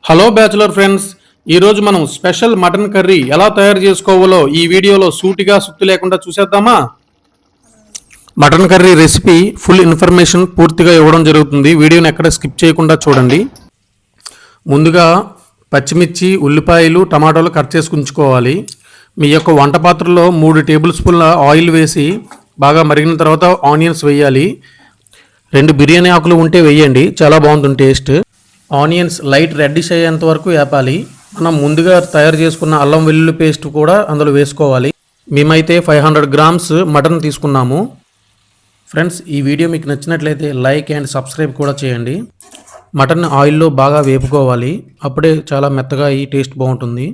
Hello bachelor friends, ఈరోజు మనం special mutton curry ఎలా తయారు చేసుకోవాలో ఈ వీడియోలో సూటిగా సుత్తి లేకుండా చూసేద్దామా. Mutton curry recipe full information పూర్తిగా ఇవ్వడం జరుగుతుంది. వీడియోని ఎక్కడ స్కిప్ చేయకుండా చూడండి. ముందుగా పచ్చిమిర్చి, ఉల్లిపాయలు, టమాటాలు కట్ చేసి ఉంచుకోవాలి. మీ యొక్క వంట పాత్రలో 3 టేబుల్ స్పూన్ల ఆయిల్ వేసి బాగా మరిగిన తర్వాత ఆనియన్స్ వేయాలి. 2 బిర్యానీ ఆకులు ఉంటే వేయండి, చాలా బాగుంటుంది టేస్ట్. ఆనియన్స్ లైట్ రెడ్డిష్ అయ్యేంత వరకు వేపాలి. మనం ముందుగా తయారు చేసుకున్న అల్లం వెల్లుల్లి పేస్ట్ కూడా అందులో వేసుకోవాలి. మేమైతే 500 గ్రామ్స్ మటన్ తీసుకున్నాము. ఫ్రెండ్స్, ఈ వీడియో మీకు నచ్చినట్లయితే లైక్ అండ్ సబ్స్క్రైబ్ కూడా చేయండి. మటన్ ఆయిల్లో బాగా వేపుకోవాలి, అప్పుడే చాలా మెత్తగా ఈ టేస్ట్ బాగుంటుంది.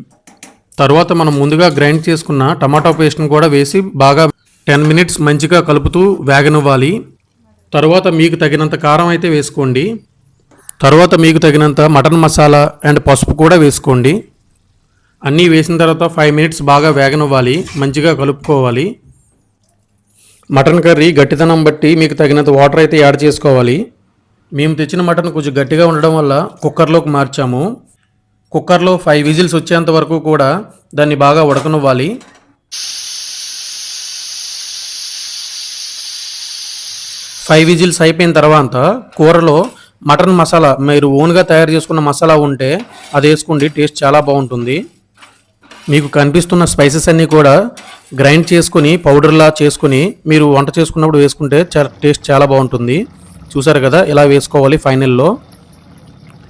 తర్వాత మనం ముందుగా గ్రైండ్ చేసుకున్న టమాటో పేస్ట్ని కూడా వేసి బాగా 10 మినిట్స్ మంచిగా కలుపుతూ వేగనివ్వాలి. తర్వాత మీకు తగినంత కారం అయితే వేసుకోండి. తర్వాత మీకు తగినంత మటన్ మసాలా అండ్ పసుపు కూడా వేసుకోండి. అన్నీ వేసిన తర్వాత 5 మినిట్స్ బాగా వేగనివ్వాలి, మంచిగా కలుపుకోవాలి. మటన్ కర్రీ గట్టితనం బట్టి మీకు తగినంత వాటర్ అయితే యాడ్ చేసుకోవాలి. మేము తెచ్చిన మటన్ కొంచెం గట్టిగా ఉండడం వల్ల కుక్కర్లోకి మార్చాము. కుక్కర్లో 5 విజిల్స్ వచ్చేంత వరకు కూడా దాన్ని బాగా ఉడకనివ్వాలి. 5 విజిల్స్ అయిపోయిన తర్వాత కూరలో మటన్ మసాలా, మీరు ఓన్గా తయారు చేసుకున్న మసాలా ఉంటే అది వేసుకోండి, టేస్ట్ చాలా బాగుంటుంది. మీకు కనిపిస్తున్న స్పైసెస్ అన్నీ కూడా గ్రైండ్ చేసుకుని పౌడర్లా చేసుకుని మీరు వంట చేసుకున్నప్పుడు వేసుకుంటే టేస్ట్ చాలా బాగుంటుంది. చూసారు కదా, ఇలా వేసుకోవాలి. ఫైనల్లో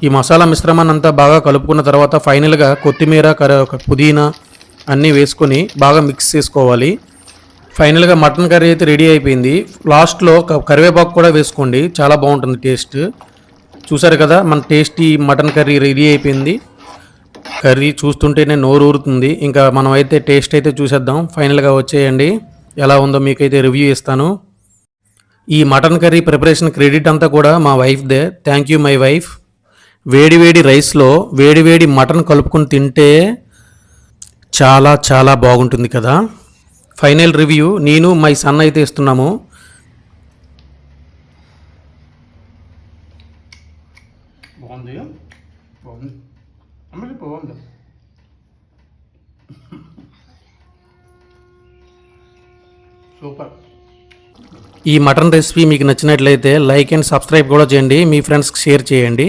ఈ మసాలా మిశ్రమాన్ని అంతా బాగా కలుపుకున్న తర్వాత ఫైనల్గా కొత్తిమీర, పుదీనా అన్నీ వేసుకొని బాగా మిక్స్ చేసుకోవాలి. ఫైనల్గా మటన్ కర్రీ అయితే రెడీ అయిపోయింది. లాస్ట్లో కరివేపాకు కూడా వేసుకోండి, చాలా బాగుంటుంది టేస్ట్. చూసారు కదా, మన టేస్టీ మటన్ కర్రీ రెడీ అయిపోయింది. కర్రీ చూస్తుంటేనే నోరు ఊరుతుంది. ఇంకా మనం అయితే టేస్ట్ అయితే చూసేద్దాం. ఫైనల్గా వచ్చేయండి, ఎలా ఉందో మీకైతే రివ్యూ ఇస్తాను. ఈ మటన్ కర్రీ ప్రిపరేషన్ క్రెడిట్ అంతా కూడా మా వైఫ్దే. Thank you my wife. వేడి వేడి రైస్లో వేడి వేడి మటన్ కలుపుకొని తింటే చాలా చాలా బాగుంటుంది కదా. ఫైనల్ రివ్యూ నేను మై సన్ అయితే ఇస్తున్నాము. సూపర్. ఈ మటన్ రెసిపీ మీకు నచ్చినట్లయితే లైక్ అండ్ సబ్స్క్రైబ్ కూడా చేయండి, మీ ఫ్రెండ్స్కి షేర్ చేయండి.